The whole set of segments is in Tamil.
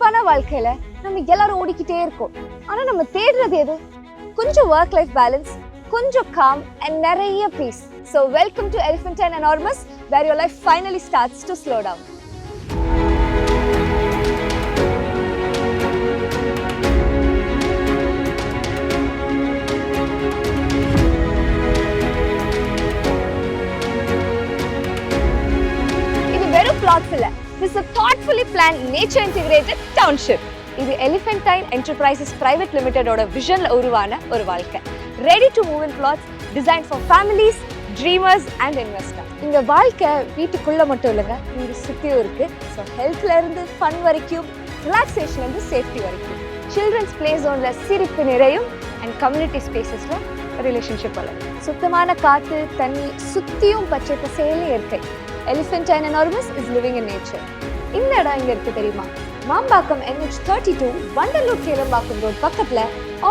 பரபரப்பான வாழ்க்கையில நம்ம எல்லாரும் ஓடிக்கிட்டே இருக்கோம். ஆனா நம்ம தேடுறது எது? கொஞ்சம் ஒர்க் லைஃப் பேலன்ஸ், கொஞ்சம் calm and நிறைய peace. So welcome to Elephantine Enormous, where your life finally starts to slow down. Plots illa. This is a thoughtfully planned nature integrated township. இது Elephantine Enterprises Private Limited ஓட visionல உருவான ஒரு வாழ்க்கை. Ready to move in plots designed for families, dreamers and investors. இந்த வாழ்க்கை வீட்டுக்குள்ள மட்டும் இல்லைங்க, வீடு சுத்தியும் இருக்கு. So healthல இருந்து fun வரைக்கும், relaxationல இருந்து safety வரைக்கும். Children's play zoneல சிரிப்பு நிறையும் and community spacesல relationship வளரும். சுத்தமான காத்து, தண்ணி, சுத்தியும் பச்சை பசேல்னு இயற்கை. Elephantine Enormous is living in nature. இந்த இடம் எங்க இருக்கு தெரியுமா? Mambakkam NH32 Vandalur Kelambakkam Road பக்கத்துல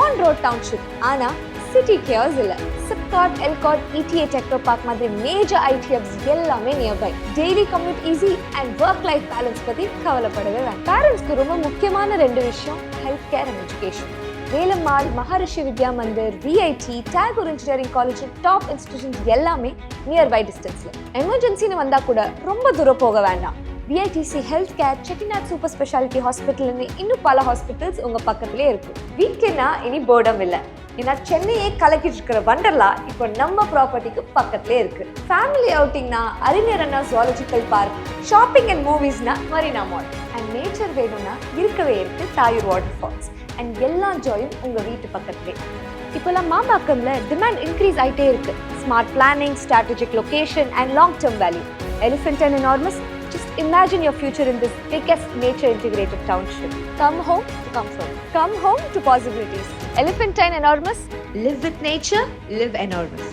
ஆன் ரோட் டவுன்ஷிப். ஆனா சிட்டி கேர்ஸ் இல்ல. SIPCOT, ELCOT, ETA techno park மாதிரி மேஜர் IT ஹப்ஸ் எல்லாமே nearby. Daily commute easy and work life balance பத்தி கவலைப்படவே வேண்டாம். பேரண்ட்ஸ்க்கு ரொம்ப முக்கியமான ரெண்டு விஷயம், health care and education. Velammal, Maharishi Vidya Mandir, VIT, Tagore engineering college, top institutions எல்லாமே நியர்பை டிஸ்டன்ஸ்ல. எமர்ஜென்சின்னு வந்தா கூட ரொம்ப தூரம் போக வேண்டாம். VITC health care, Chettinad super speciality ஹாஸ்பிட்டல்னு இன்னும் பல ஹாஸ்பிட்டல்ஸ் உங்க பக்கத்திலே இருக்கு. வீக்கெண்டா இனி போர்டம் இல்லை. ஏன்னா சென்னையே கலக்கிட்டு இருக்கிற வண்டர்லா இப்போ நம்ம ப்ராப்பர்ட்டிக்கு பக்கத்திலே இருக்கு. ஃபேமிலி அவுட்டிங்னா Arignar Anna zoological park, shopping and மூவிஸ்னா மரீனா மால், அண்ட் நேச்சர் வேணும்னா இருக்கவே இருக்கு தாயூர் வாட்டர் ஃபால்ஸ். அண்ட் எல்லா ஜாயும் உங்க வீட்டு பக்கத்திலே. இப்போல்லாம் மாம்பாக்கம்ல டிமாண்ட் இன்க்ரீஸ் ஆகிட்டே இருக்கு. Smart planning, strategic location and long term value. Elephantine Enormous, just imagine your future in this biggest nature integrated township. Come home to comfort. Come home to possibilities. Elephantine Enormous, live with nature, live enormous.